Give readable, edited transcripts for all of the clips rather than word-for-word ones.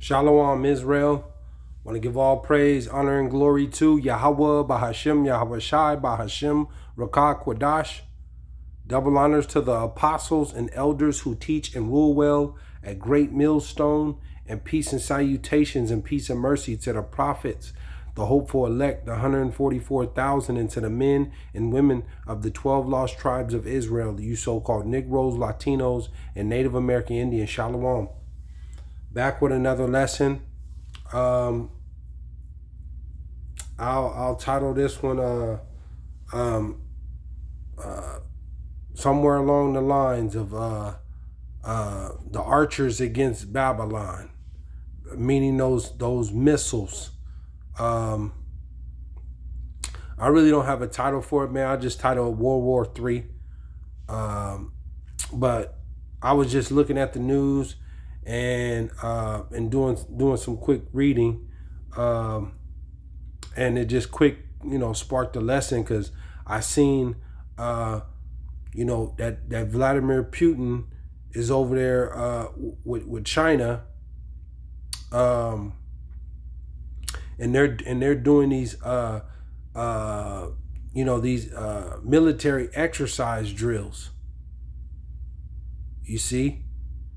Shalom, Israel. Want to give all praise, honor, and glory to YAHAWAH, BASHAM, YAHAWAHSHI, BASHAM, Rakah, Quadash. Double honors to the apostles and elders who teach and rule well at Great Millstone, and peace and salutations and peace and mercy to the prophets, the hopeful elect, the 144,000, and to the men and women of the 12 lost tribes of Israel, you so-called Negroes, Latinos, and Native American Indians. Shalom. Back with another lesson. I'll title this one somewhere along the lines of the archers against Babylon, meaning those missiles. I really don't have a title for it, man. I just titled World War III. But I was just looking at the news and doing some quick reading, and it just quick sparked a lesson, because I seen that Vladimir Putin is over there with China, and they're doing these military exercise drills. You see.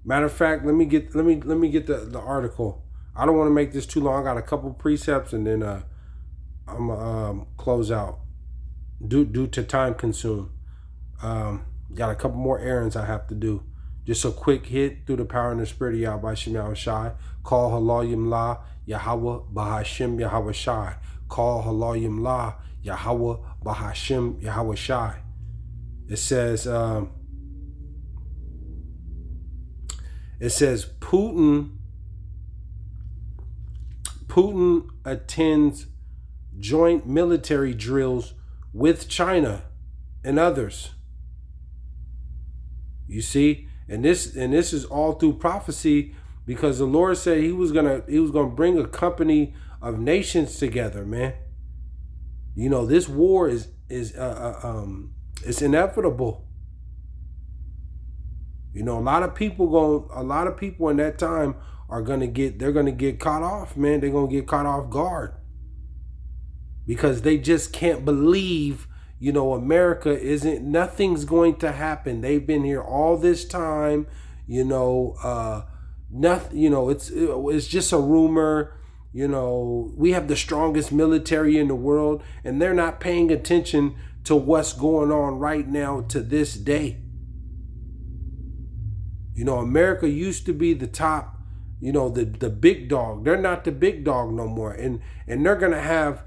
Matter of fact, let me get the article. I don't want to make this too long. I got a couple precepts, and then I'm gonna close out due to time consume. Got a couple more errands I have to do. Just a quick hit through the power and the spirit of YAHAWAHSHI. Call Halayim La Yahawah BASHAM YAHAWAHSHI. Call Halayim La Yahawah BASHAM YAHAWAHSHI. It says Putin attends joint military drills with China and others. You see, and this is all through prophecy, because the Lord said he was gonna bring a company of nations together, man. This war is it's inevitable. A lot of people in that time are gonna get caught off, man. They're gonna get caught off guard, because they just can't believe, America nothing's going to happen. They've been here all this time, nothing, it's just a rumor. We have the strongest military in the world, and they're not paying attention to what's going on right now to this day. America used to be the top, the big dog. They're not the big dog no more. And they're going to have,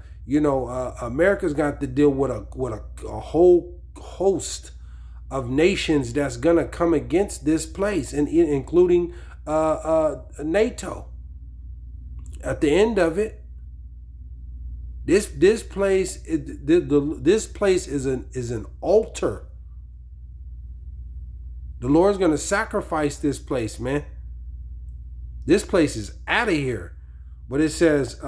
America's got to deal with a whole host of nations that's going to come against this place, and including NATO. At the end of it, this place is an altar. The Lord's going to sacrifice this place, man. This place is out of here. But it says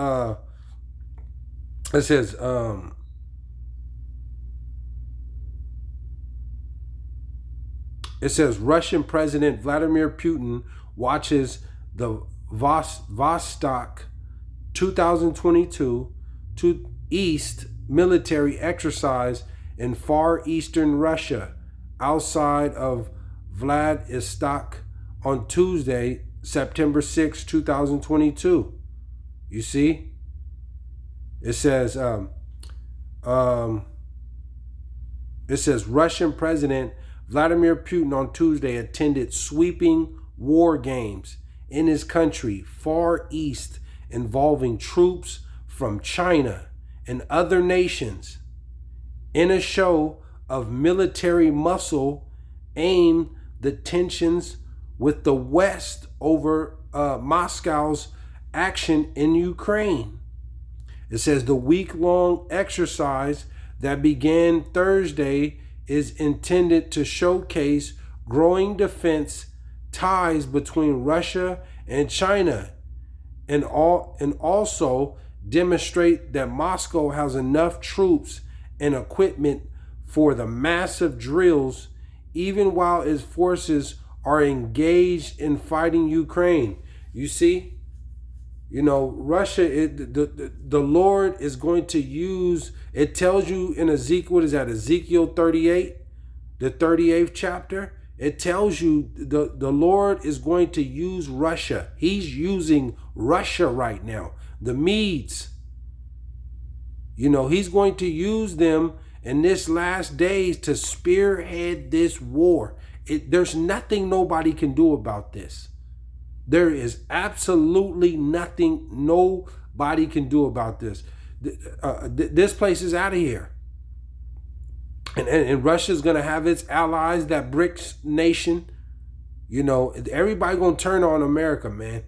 Russian President Vladimir Putin watches the Vostok 2022 East military exercise in far eastern Russia, outside of Vladivostok, on Tuesday, September 6, 2022. You see? It says Russian President Vladimir Putin on Tuesday attended sweeping war games in his country far east, involving troops from China and other nations, in a show of military muscle aimed the tensions with the West over Moscow's action in Ukraine. It says the week-long exercise that began Thursday is intended to showcase growing defense ties between Russia and China, and also demonstrate that Moscow has enough troops and equipment for the massive drills, even while its forces are engaged in fighting Ukraine. You see, You know, Russia, the Lord is going to use, it tells you in Ezekiel, what is that, Ezekiel 38, the 38th chapter? It tells you the Lord is going to use Russia. He's using Russia right now. The Medes, you know, he's going to use them in this last days to spearhead this war. There's nothing nobody can do about this. There is absolutely nothing nobody can do about this. This place is out of here. And Russia's going to have its allies, that BRICS nation. You know, everybody going to turn on America, man.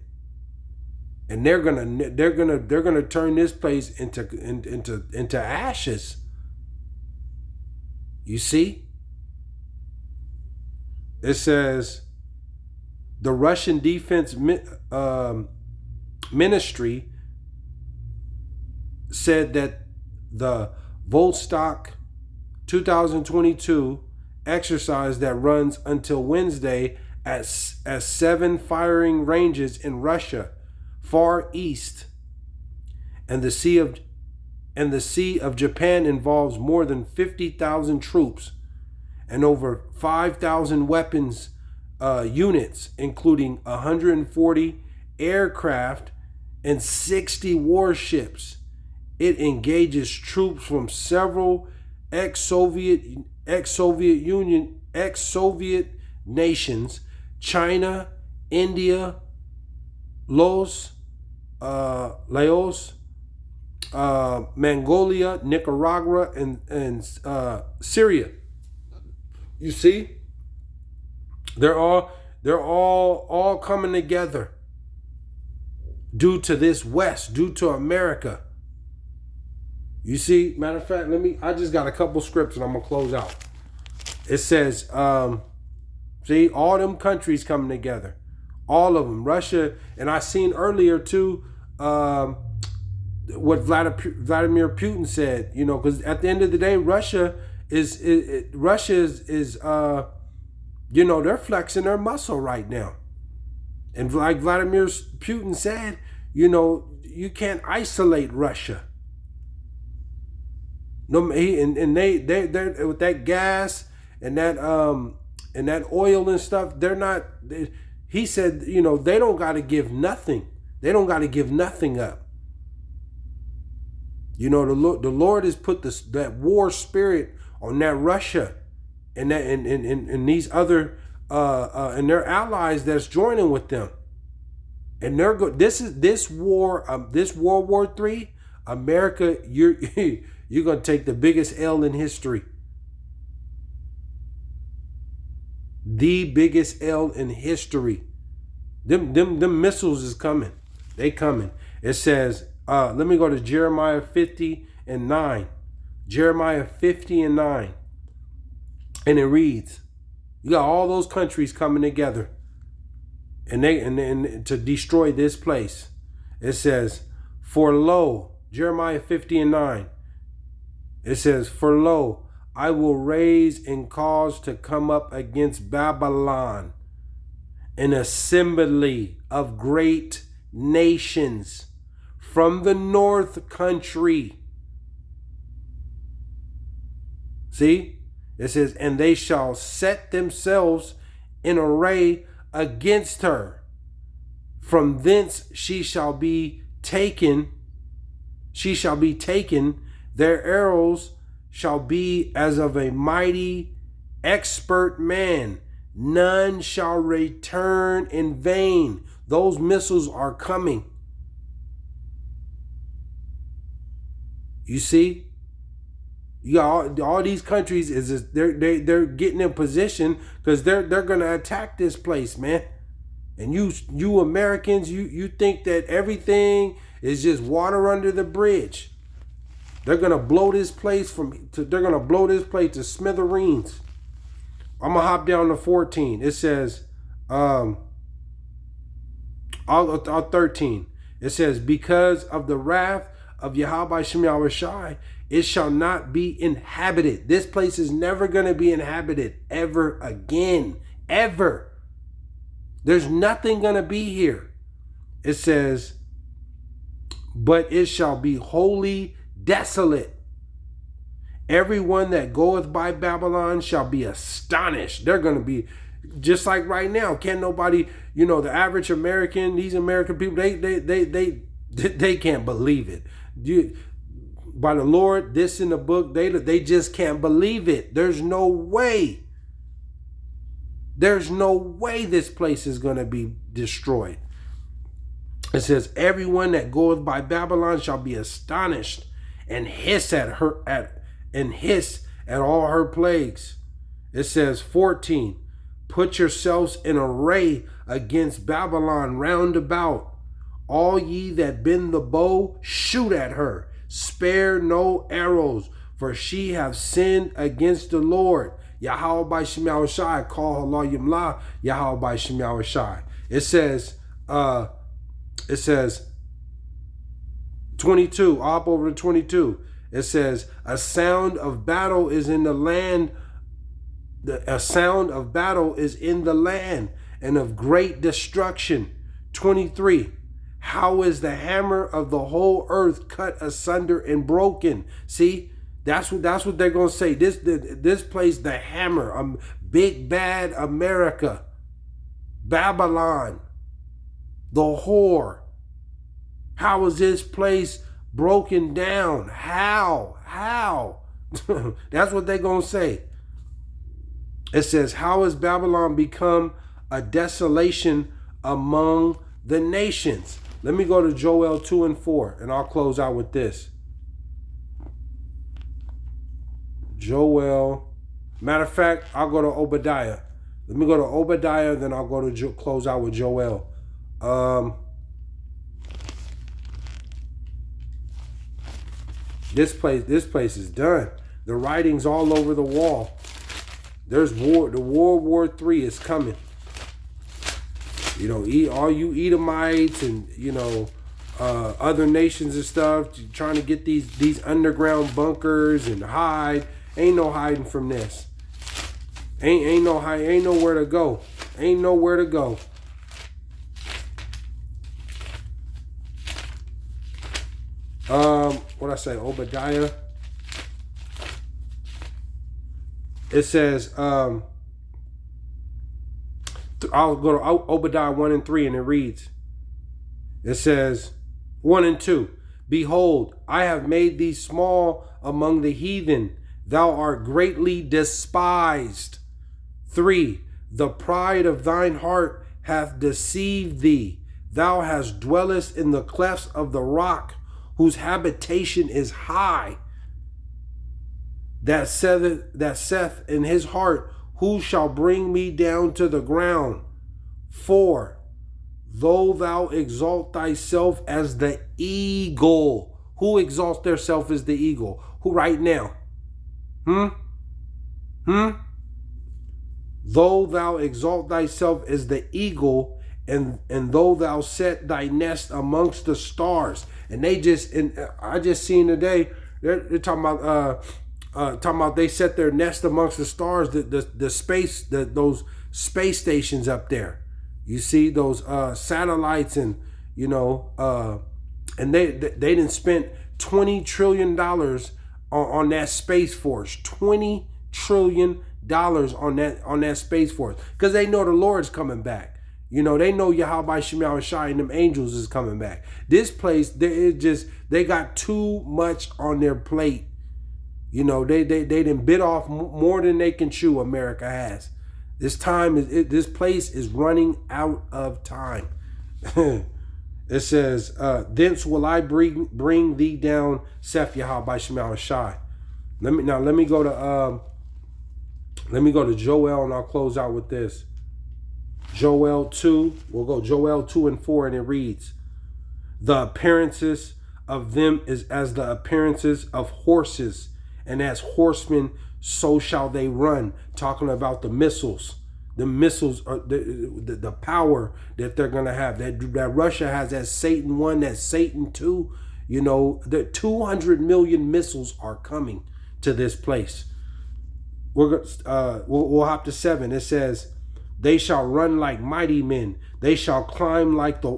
And they're gonna turn this place into ashes. You see? It says the Russian Defense Ministry said that the Vostok 2022 exercise that runs until Wednesday at 7 firing ranges in Russia, Far East, and the Sea of Japan involves more than 50,000 troops and over 5,000 weapons units, including 140 aircraft and 60 warships. It engages troops from several ex-Soviet nations: China, India, Laos, Mongolia, Nicaragua, and Syria. You see, they're all coming together due to this West, due to America. You see, matter of fact, I just got a couple scripts and I'm gonna close out. It says, see, all them countries coming together, all of them. Russia, and I seen earlier too, what Vladimir Putin said. You know, because at the end of the day, Russia is you know, they're flexing their muscle right now. And like Vladimir Putin said, you know, you can't isolate Russia. No, and they're with that gas and that oil and stuff. They're not. He said, you know, they don't got to give nothing. They don't got to give nothing up. You know, the Lord has put that war spirit on that Russia and that and these other and their allies that's joining with them. And they're good. This war, this World War III, America, you're gonna take the biggest L in history. The biggest L in history. Them missiles is coming. They coming. It says, let me go to Jeremiah 50 and 9. Jeremiah 50 and 9. And it reads, you got all those countries coming together and to destroy this place. It says, for lo, Jeremiah 50 and 9. It says, for lo, I will raise and cause to come up against Babylon an assembly of great nations from the north country. See? It says, and they shall set themselves in array against her. From thence she shall be taken. She shall be taken. Their arrows shall be as of a mighty expert man. None shall return in vain. Those missiles are coming. You see? You got all these countries they're getting in position because they're gonna attack this place, man. And you Americans, you think that everything is just water under the bridge. They're gonna blow this place to smithereens. I'm gonna hop down to 14. It says, I'll 13. It says, because of the wrath of YAHAWAHSHI, it shall not be inhabited. This place is never going to be inhabited ever again. Ever. There's nothing going to be here. It says, but it shall be wholly desolate. Everyone that goeth by Babylon shall be astonished. They're going to be just like right now. Can't nobody, the average American, these American people, they can't believe it. By the Lord, this in the book, they just can't believe it. There's no way. There's no way this place is going to be destroyed. It says, everyone that goeth by Babylon shall be astonished and hiss at her at all her plagues. It says 14, put yourselves in array against Babylon round about. All ye that bend the bow, shoot at her. Spare no arrows, for she hath sinned against the Lord. YAHAWAHSHI, call Allah Yimla, YAHAWAHSHI. It says 22, up over to 22. It says, a sound of battle is in the land. A sound of battle is in the land, and of great destruction. 23. How is the hammer of the whole earth cut asunder and broken? See, that's what they're gonna say. This place, the hammer, big bad America, Babylon, the whore. How is this place broken down? How? That's what they're gonna say. It says, how has Babylon become a desolation among the nations? Let me go to Joel 2 and 4, and I'll close out with this. Joel. Matter of fact, I'll go to Obadiah. Let me go to Obadiah, then I'll go to close out with Joel. This place is done. The writing's all over the wall. There's war. The World War III is coming. All you Edomites and other nations and stuff trying to get these underground bunkers and hide. Ain't no hiding from this. Ain't nowhere to go. Ain't nowhere to go. What I say, Obadiah. It says, I'll go to Obadiah 1 and 3, and it reads, it says, 1 and 2, behold, I have made thee small among the heathen. Thou art greatly despised. 3, the pride of thine heart hath deceived thee. Thou hast dwellest in the clefts of the rock, whose habitation is high. That saith in his heart, who shall bring me down to the ground? 4, though thou exalt thyself as the eagle. Who exalts theirself as the eagle? Who right now? Though thou exalt thyself as the eagle, and though thou set thy nest amongst the stars. And I just seen today, they're talking about they set their nest amongst the stars, the space, those space stations up there. You see those satellites, and and they done spent $20 trillion on that Space Force. $20 trillion on that Space Force, because they know the Lord's coming back. They know YAHAWAHSHI and them angels is coming back. This place, they got too much on their plate. They done bit off more than they can chew. America has. This place is running out of time. It says, thence will I bring thee down, saith YAHAWAHSHI. Let me go to Joel, and I'll close out with this. Joel 2, we'll go Joel 2 and 4, and it reads, the appearances of them is as the appearances of horses, and as horsemen so shall they run. Talking about the missiles. The missiles are the power that they're going to have. That Russia has, that Satan 1, that Satan 2. The 200 million missiles are coming to this place. We'll hop to 7. It says, They shall run like mighty men. They shall climb like the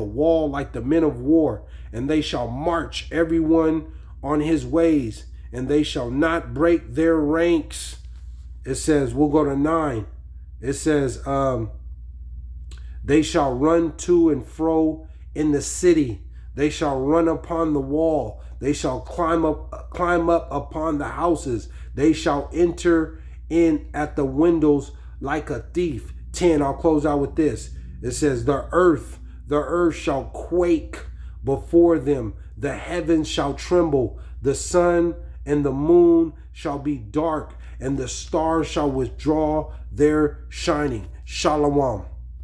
wall, like the men of war. And they shall march everyone on his ways. And they shall not break their ranks. It says, we'll go to 9. It says, they shall run to and fro in the city. They shall run upon the wall. They shall climb up upon the houses. They shall enter in at the windows like a thief. 10, I'll close out with this. It says, the earth shall quake before them. The heavens shall tremble. The sun and the moon shall be dark, and the stars shall withdraw their shining. Shalom.